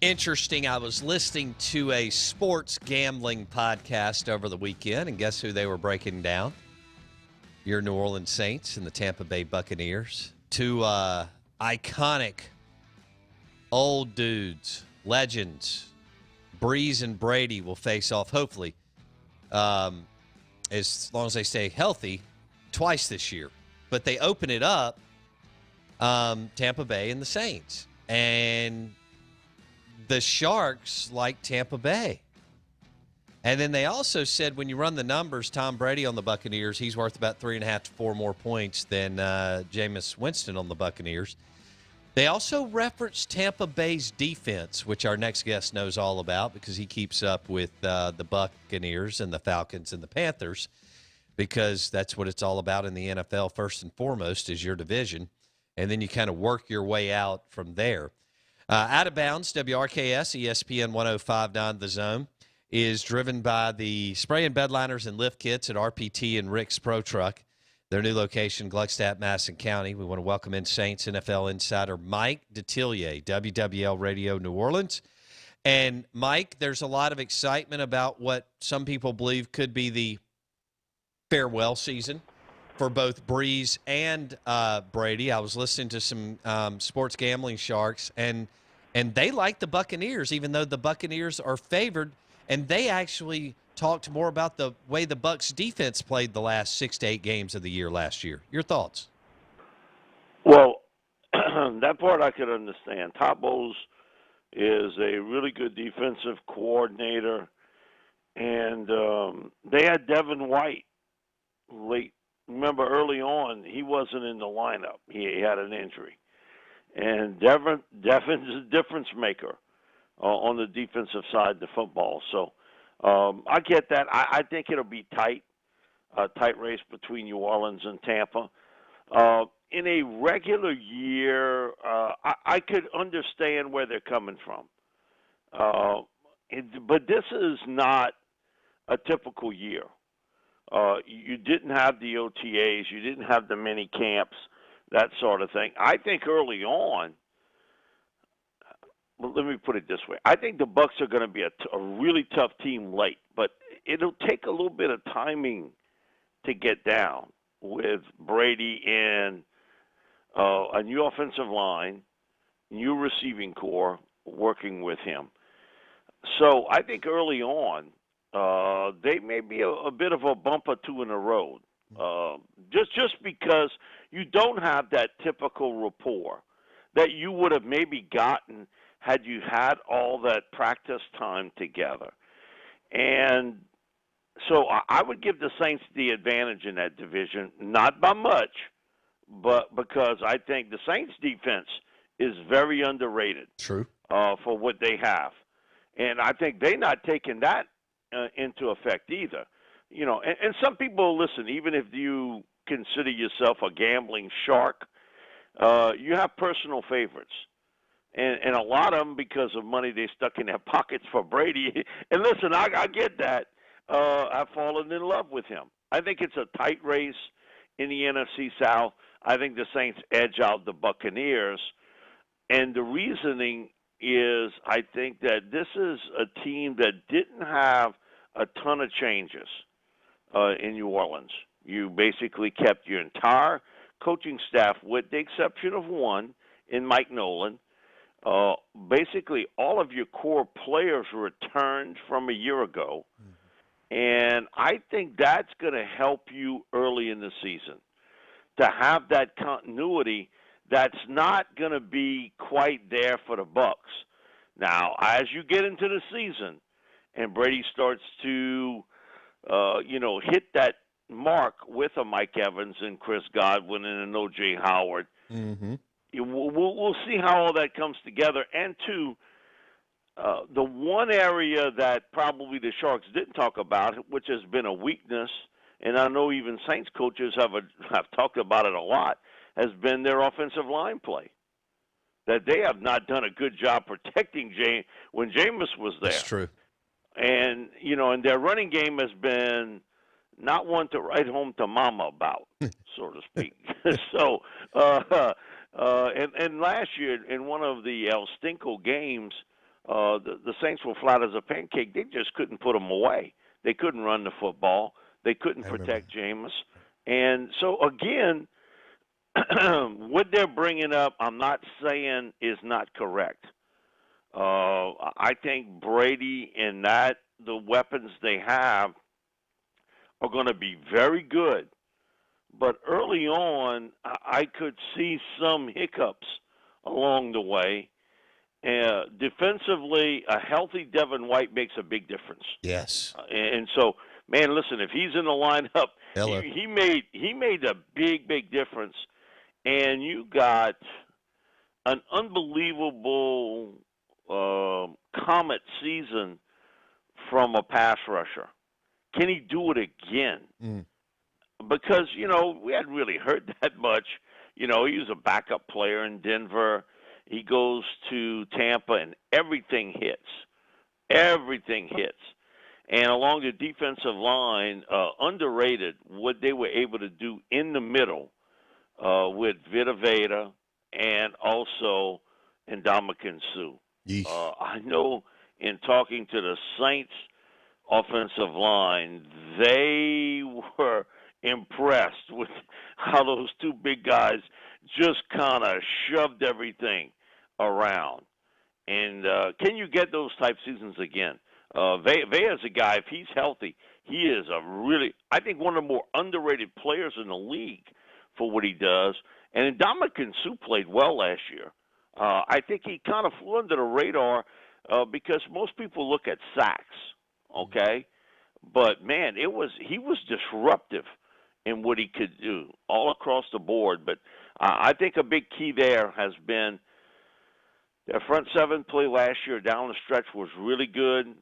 Interesting. I was listening to a sports gambling podcast over the weekend, and guess who they were breaking down? Your New Orleans Saints and the Tampa Bay Buccaneers. Two iconic old dudes, legends. Brees and Brady will face off, hopefully, as long as they stay healthy, twice this year. But they open it up, Tampa Bay and the Saints. And the Sharks like Tampa Bay. And then they also said when you run the numbers, Tom Brady on the Buccaneers, he's worth about 3.5 to 4 more points than Jameis Winston on the Buccaneers. They also referenced Tampa Bay's defense, which our next guest knows all about because he keeps up with the Buccaneers and the Falcons and the Panthers, because that's what it's all about in the NFL first and foremost is your division. And then you kind of work your way out from there. Out of Bounds, WRKS, ESPN 105.9 The Zone, is driven by the spray and bed liners and lift kits at RPT and Rick's Pro Truck, their new location, Gluckstadt, Madison County. We want to welcome in Saints NFL insider Mike Detillier, WWL Radio New Orleans. And, Mike, there's a lot of excitement about what some people believe could be the farewell season for both Brees and Brady. I was listening to some sports gambling sharks, and they like the Buccaneers, even though the Buccaneers are favored. And they actually talked more about the way the Bucs defense played the last 6 to 8 games of the year last year. Your thoughts? Well, that part I could understand. Todd Bowles is a really good defensive coordinator, and they had Devin White late. Remember, early on, he wasn't in the lineup. He had an injury. And Devin's a difference maker on the defensive side of the football. So I get that. I think it'll be tight, a tight race between New Orleans and Tampa. In a regular year, I could understand where they're coming from. But this is not a typical year. You didn't have the OTAs. You didn't have the mini camps, that sort of thing. I think early on, well, let me put it this way. I think the Bucs are going to be a really tough team late, but it'll take a little bit of timing to get down with Brady and a new offensive line, new receiving core working with him. So I think early on, they may be a bit of a bump or two in the road, just because you don't have that typical rapport that you would have maybe gotten had you had all that practice time together. And so I would give the Saints the advantage in that division, not by much, but because I think the Saints defense is very underrated. True. For what they have. And I think they're not taking that into effect either. You know, and some people, listen, even if you consider yourself a gambling shark, you have personal favorites. And a lot of them, because of money they stuck in their pockets for Brady. And listen, I get that. I've fallen in love with him. I think it's a tight race in the NFC South. I think the Saints edge out the Buccaneers. And the reasoning is I think that this is a team that didn't have a ton of changes in New Orleans. You basically kept your entire coaching staff, with the exception of one in Mike Nolan. Basically, all of your core players returned from a year ago. And I think that's going to help you early in the season to have that continuity that's not going to be quite there for the Bucs. Now, as you get into the season and Brady starts to, hit that mark with a Mike Evans and Chris Godwin and an O.J. Howard, we'll see how all that comes together. And two, the one area that probably the Sharks didn't talk about, which has been a weakness, and I know even Saints coaches have talked about it a lot, has been their offensive line play. That they have not done a good job protecting when Jameis was there. That's true. And, and their running game has been not one to write home to mama about, so to speak. So, and last year in one of the El Stinko games, The Saints were flat as a pancake. They just couldn't put them away. They couldn't run the football. They couldn't I remember. protect Jameis. And so, again, what they're bringing up, I'm not saying is not correct. I think Brady and the weapons they have are going to be very good. But early on, I could see some hiccups along the way. Defensively, a healthy Devin White makes a big difference. Yes. And so, man, listen, if he's in the lineup, Hello. he made a big difference. And you got an unbelievable comet season from a pass rusher. Can he do it again? Because, we hadn't really heard that much. He was a backup player in Denver. He goes to Tampa, and everything hits. Everything hits. And along the defensive line, underrated what they were able to do in the middle with Vita Vea and also Ndamukong Suh. I know in talking to the Saints offensive line, they were impressed with how those two big guys just kind of shoved everything around. And can you get those type seasons again? Vea's a guy, if he's healthy, he is I think one of the more underrated players in the league for what he does. And Ndamukong Suh played well last year. I think he kind of flew under the radar because most people look at sacks, okay? But, man, he was disruptive in what he could do all across the board. But I think a big key there has been their front seven play last year down the stretch was really good.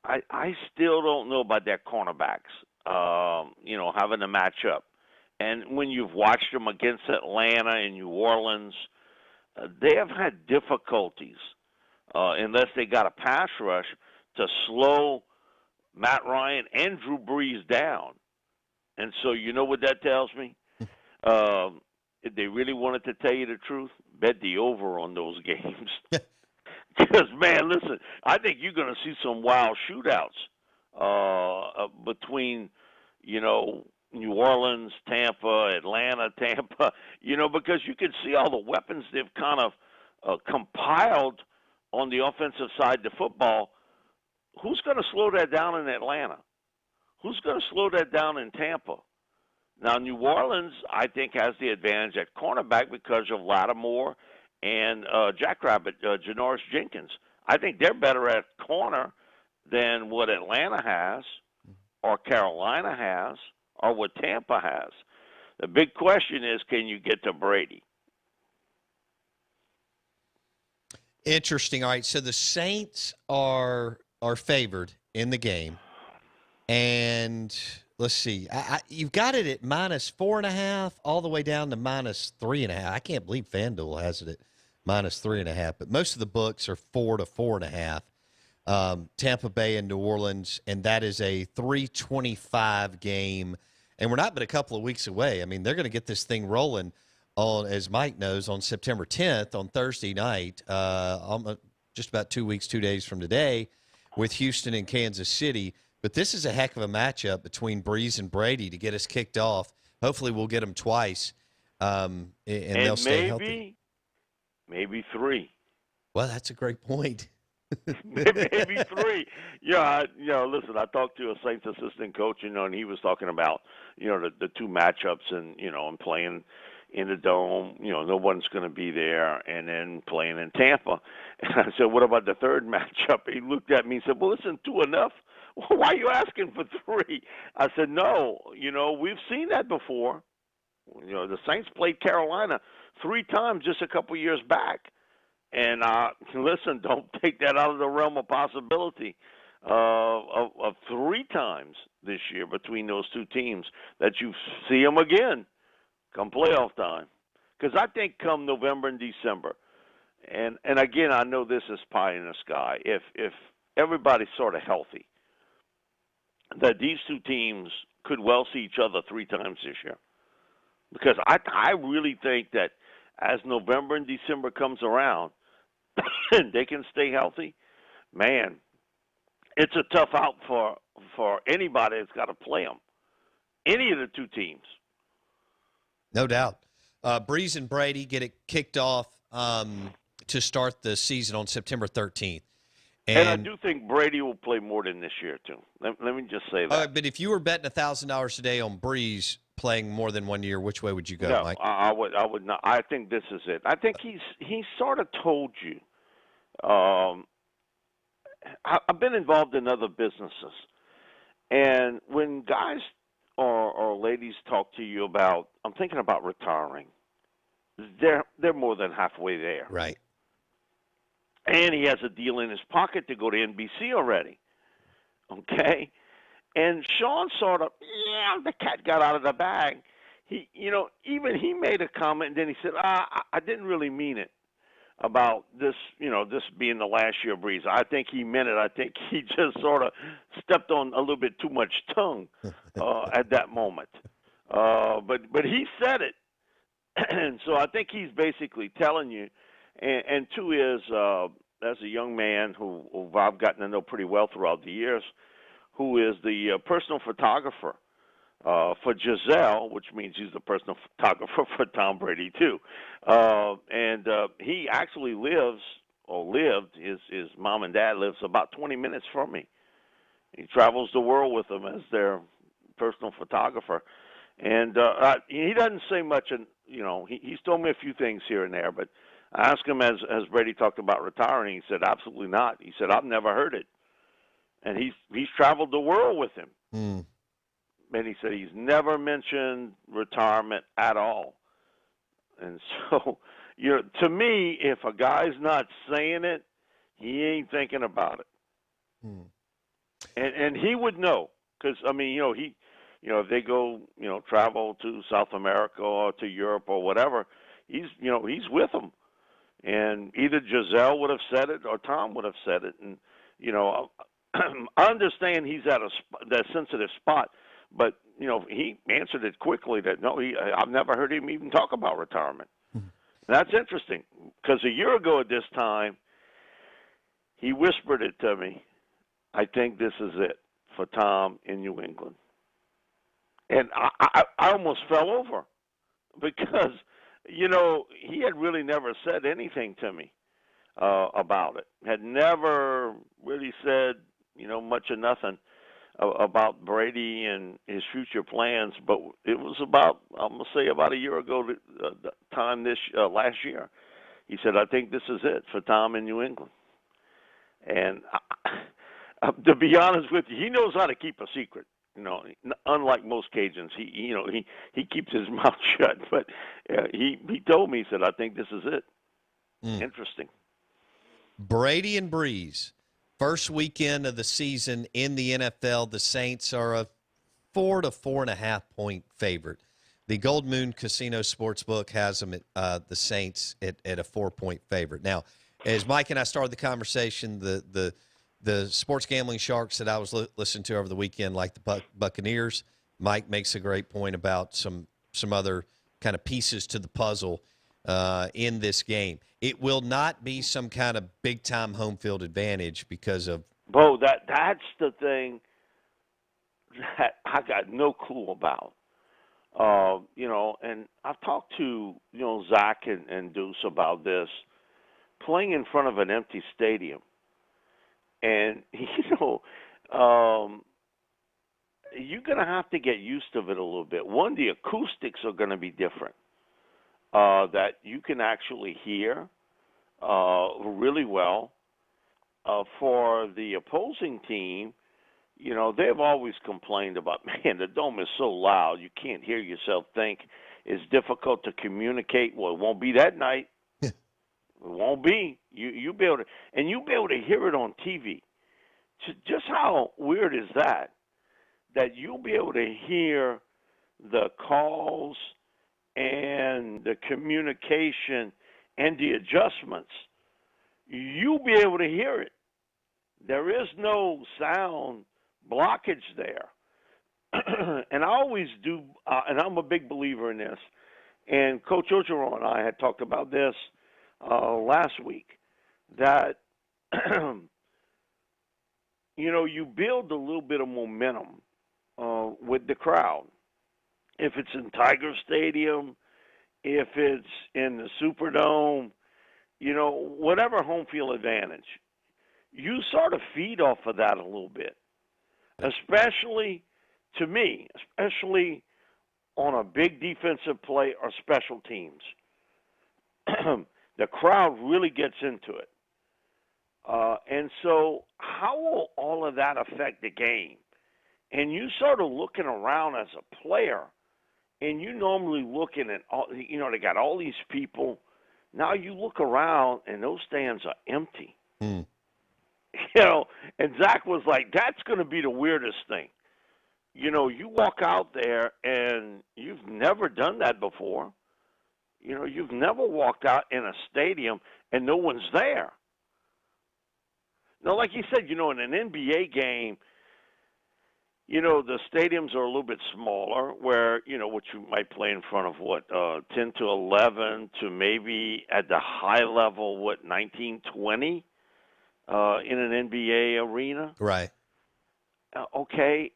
I still don't know about their cornerbacks, having a matchup. And when you've watched them against Atlanta and New Orleans, they have had difficulties unless they got a pass rush to slow Matt Ryan and Drew Brees down. And so you know what that tells me? If they really wanted to tell you the truth, bet the over on those games. Because, man, listen, I think you're going to see some wild shootouts between, New Orleans, Tampa, Atlanta, Tampa, because you can see all the weapons they've kind of compiled on the offensive side of the football. Who's going to slow that down in Atlanta? Who's going to slow that down in Tampa? Now, New Orleans, I think, has the advantage at cornerback because of Lattimore and Jackrabbit, Janoris Jenkins. I think they're better at corner than what Atlanta has or Carolina has or what Tampa has. The big question is, can you get to Brady? Interesting. All right, so the Saints are favored in the game. And let's see. You've got it at -4.5 all the way down to -3.5. I can't believe FanDuel has it at -3.5, but most of the books are 4 to 4.5. Tampa Bay and New Orleans, and that is a 3:25 game. And we're not but a couple of weeks away. I mean, they're going to get this thing rolling on, as Mike knows, on September 10th on Thursday night, just about 2 weeks, 2 days from today, with Houston and Kansas City. But this is a heck of a matchup between Brees and Brady to get us kicked off. Hopefully we'll get them twice, and they'll stay healthy. Maybe three. Well, that's a great point. Maybe three. Yeah, listen, I talked to a Saints assistant coach, and he was talking about, the two matchups and playing in the Dome, no one's going to be there, and then playing in Tampa. And I said, what about the third matchup? He looked at me and said, well, isn't two enough? Why are you asking for three? I said, no, we've seen that before. The Saints played Carolina 3 times just a couple years back. And listen, don't take that out of the realm of possibility of 3 times this year between those two teams that you see them again come playoff time. Because I think come November and December, and again, I know this is pie in the sky, if everybody's sort of healthy, that these two teams could well see each other 3 times this year. Because I really think that as November and December comes around, and they can stay healthy, man, it's a tough out for anybody that's got to play them. Any of the two teams. No doubt. Brees and Brady get it kicked off to start the season on September 13th. And I do think Brady will play more than this year, too. Let me just say that. But if you were betting $1,000 a day on Brees playing more than 1 year, which way would you go, no, Mike? I would not. I think this is it. I think he sort of told you. I've been involved in other businesses, and when guys or ladies talk to you about, I'm thinking about retiring, they're more than halfway there. Right. And he has a deal in his pocket to go to NBC already. Okay? And Sean sort of, the cat got out of the bag. Even he made a comment, and then he said, I didn't really mean it about this, this being the last year of Brees. I think he meant it. I think he just sort of stepped on a little bit too much tongue at that moment. But he said it. And so I think he's basically telling you, and two is, as a young man who I've gotten to know pretty well throughout the years, who is the personal photographer for Giselle, which means he's the personal photographer for Tom Brady, too. And he actually lived, his mom and dad lives about 20 minutes from me. He travels the world with them as their personal photographer. And he doesn't say much, and he's told me a few things here and there, but I asked him, as Brady talked about retiring, he said, absolutely not. He said, I've never heard it. And he's traveled the world with him. Mm. And he said he's never mentioned retirement at all. And so, to me, if a guy's not saying it, he ain't thinking about it. Mm. And he would know, because, if they go, travel to South America or to Europe or whatever, he's with them. And either Giselle would have said it or Tom would have said it. And, I understand he's at that sensitive spot, but, he answered it quickly that, no, I've never heard him even talk about retirement. Mm-hmm. That's interesting, because a year ago at this time, he whispered it to me, I think this is it for Tom in New England. And I almost fell over because, he had really never said anything to me about it. Had never really said, much or nothing about Brady and his future plans. But it was about a year ago, the time last year. He said, I think this is it for Tom in New England. And to be honest with you, he knows how to keep a secret. Unlike most Cajuns, he keeps his mouth shut. But he told me, he said, I think this is it. Interesting. Brady and Brees, first weekend of the season in the NFL. The Saints are a 4 to 4.5 point favorite. The Gold Moon Casino Sportsbook has them at the Saints at a 4-point favorite. Now, as Mike and I started the conversation, the sports gambling sharks that I was listening to over the weekend, like the Buccaneers, Mike makes a great point about some other kind of pieces to the puzzle in this game. It will not be some kind of big-time home field advantage because of – Bo, that's the thing that I got no clue about. And I've talked to, Zach and Deuce about this, playing in front of an empty stadium. And, you're going to have to get used to it a little bit. One, the acoustics are going to be different, that you can actually hear really well. For the opposing team, they've always complained about, man, the dome is so loud, you can't hear yourself think. It's difficult to communicate. Well, it won't be that night. It won't be. You'll be able to hear it on TV. Just how weird is that? That you'll be able to hear the calls and the communication and the adjustments. You'll be able to hear it. There is no sound blockage there. And I always do, and I'm a big believer in this. And Coach Ogeron and I had talked about this last week, that you build a little bit of momentum with the crowd. If it's in Tiger Stadium, if it's in the Superdome, whatever home field advantage, you sort of feed off of that a little bit, especially to me, especially on a big defensive play or special teams. The crowd really gets into it. And so, how will all of that affect the game? And you sort of looking around as a player, and you normally looking at all, they got all these people. Now you look around, and those stands are empty. Mm. And Zach was like, that's going to be the weirdest thing. You walk out there, and you've never done that before. You've never walked out in a stadium, and no one's there. Now, like you said, in an NBA game, the stadiums are a little bit smaller where, what you might play in front of 10 to 11 to maybe at the high level, 19, 20 in an NBA arena. Right. Okay.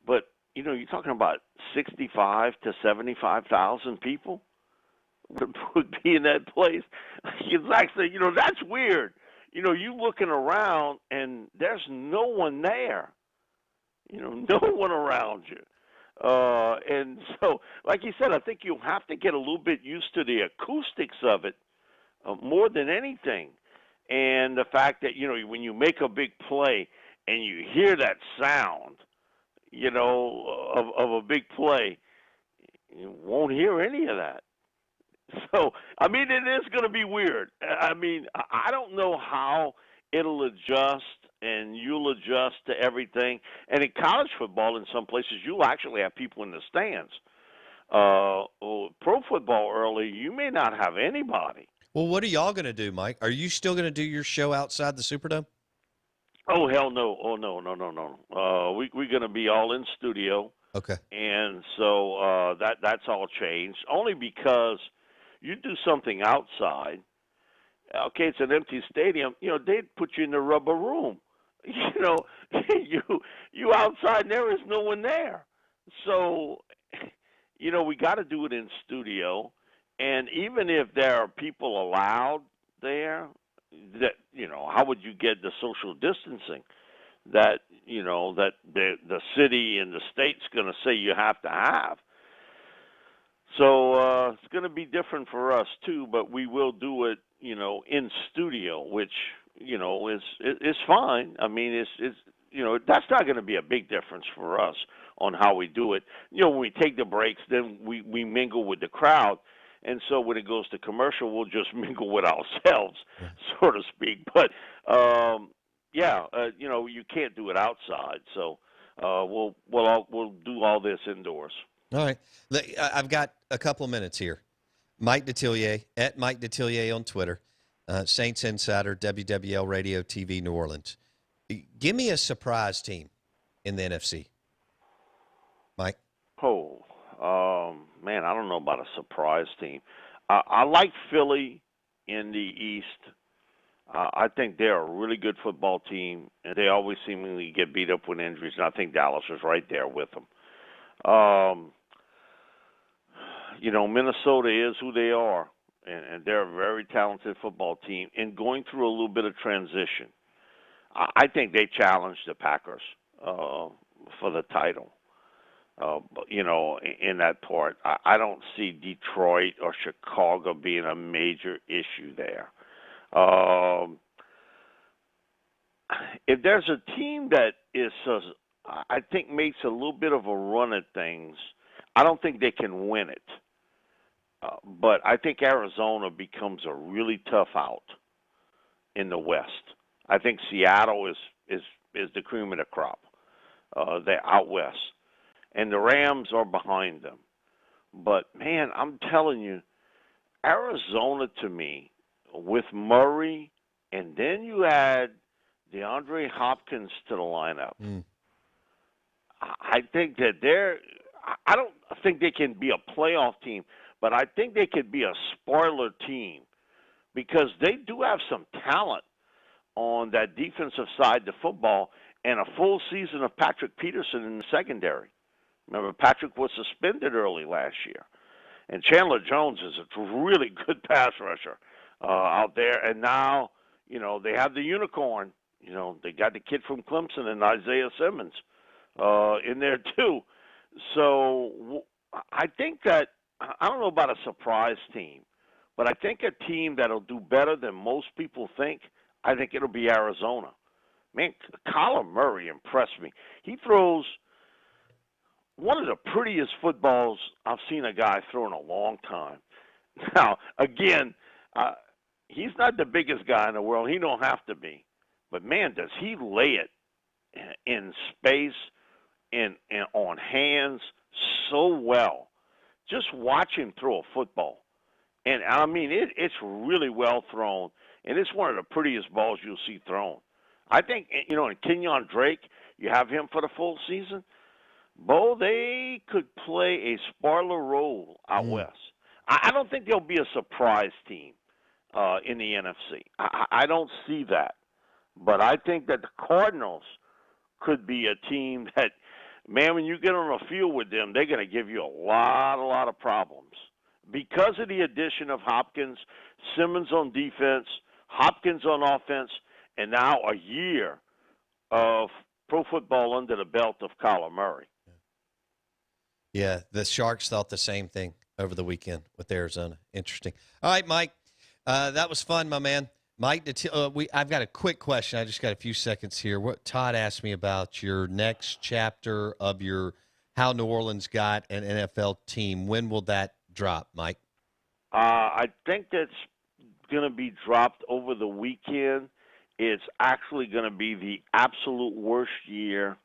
But, you're talking about 65 to 75,000 people would be in that place. Exactly. That's weird. You looking around and there's no one there. No one around you. And so, like you said, I think you have to get a little bit used to the acoustics of it more than anything. And the fact that, when you make a big play and you hear that sound, of a big play, you won't hear any of that. So, I mean, it is going to be weird. I mean, I don't know how it'll adjust and you'll adjust to everything. And in college football, in some places, you'll actually have people in the stands. Pro football early, you may not have anybody. Well, what are y'all going to do, Mike? Are you still going to do your show outside the Superdome? Oh, hell no. Oh, no. We're going to be all in studio. Okay. And so that's all changed, only because you do something outside. Okay, it's an empty stadium. They'd put you in the rubber room. You outside, and there is no one there. So, we got to do it in studio. And even if there are people allowed there, that how would you get the social distancing that that the city and the state's going to say you have to have? So it's going to be different for us too, but we will do it, in studio, which is fine. I mean, it's that's not going to be a big difference for us on how we do it. When we take the breaks, then we mingle with the crowd, and so when it goes to commercial, we'll just mingle with ourselves, so to speak. But you can't do it outside, so we'll do all this indoors. All right. I've got a couple of minutes here. Mike Detillier, at Mike Detillier on Twitter, Saints Insider, WWL Radio TV New Orleans. Give me a surprise team in the NFC, Mike. Oh, man, I don't know about a surprise team. I like Philly in the East. I think they're a really good football team, and they always seemingly get beat up with injuries, and I think Dallas is right there with them. Minnesota is who they are, and they're a very talented football team, and going through a little bit of transition. I think they challenged the Packers for the title. In that part, I don't see Detroit or Chicago being a major issue there. If there's a team that I think makes a little bit of a run at things, I don't think they can win it. But I think Arizona becomes a really tough out in the West. I think Seattle is the cream of the crop. They're out west. And the Rams are behind them. But, man, I'm telling you, Arizona to me, with Murray, and then you add DeAndre Hopkins to the lineup, I think that I don't think they can be a playoff team, but I think they could be a spoiler team because they do have some talent on that defensive side of the football, and a full season of Patrick Peterson in the secondary. Remember, Patrick was suspended early last year. And Chandler Jones is a really good pass rusher out there. And now, they have the unicorn. They got the kid from Clemson and Isaiah Simmons in there too. So I think that, I don't know about a surprise team, but I think a team that'll do better than most people think, I think it'll be Arizona. Man, Kyler Murray impressed me. He throws one of the prettiest footballs I've seen a guy throw in a long time. Now, again, he's not the biggest guy in the world. He don't have to be. But, man, does he lay it in space and on hands so well. Just watch him throw a football. And, I mean, it's really well thrown, and it's one of the prettiest balls you'll see thrown. I think, in Kenyon Drake, you have him for the full season. Bo, they could play a spoiler role out west. I don't think they'll be a surprise team in the NFC. I don't see that. But I think that the Cardinals could be a team that, man, when you get on a field with them, they're going to give you a lot of problems. Because of the addition of Hopkins, Simmons on defense, Hopkins on offense, and now a year of pro football under the belt of Kyler Murray. Yeah, the Sharks thought the same thing over the weekend with Arizona. Interesting. All right, Mike, that was fun, my man. Mike, I've got a quick question. I just got a few seconds here. What Todd asked me about your next chapter of your How New Orleans Got an NFL Team. When will that drop, Mike? I think that's going to be dropped over the weekend. It's actually going to be the absolute worst year,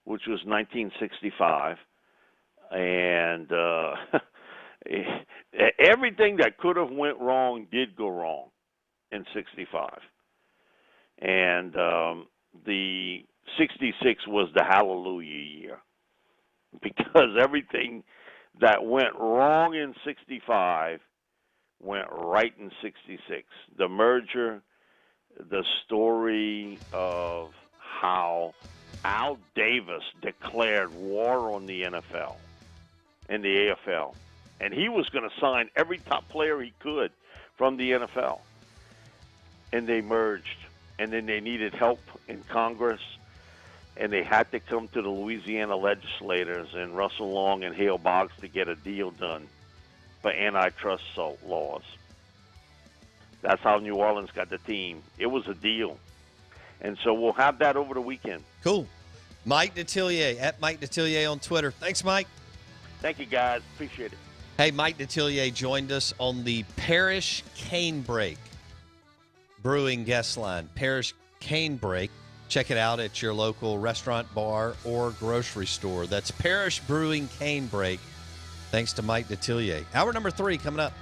which was 1965. And everything that could have went wrong did go wrong in 65. And the 66 was the hallelujah year, because everything that went wrong in 65 went right in 66. The merger, the story of how Al Davis declared war on the NFL and the AFL. And he was going to sign every top player he could from the NFL. And they merged. And then they needed help in Congress. And they had to come to the Louisiana legislators and Russell Long and Hale Boggs to get a deal done for antitrust laws. That's how New Orleans got the team. It was a deal. And so we'll have that over the weekend. Cool. Mike Detillier, at Mike Detillier on Twitter. Thanks, Mike. Thank you, guys. Appreciate it. Hey, Mike Detillier joined us on the Parish Canebrake Brewing guest line. Parish Canebrake. Check it out at your local restaurant, bar, or grocery store. That's Parish Brewing Canebrake. Thanks to Mike Detillier. Hour number 3 coming up.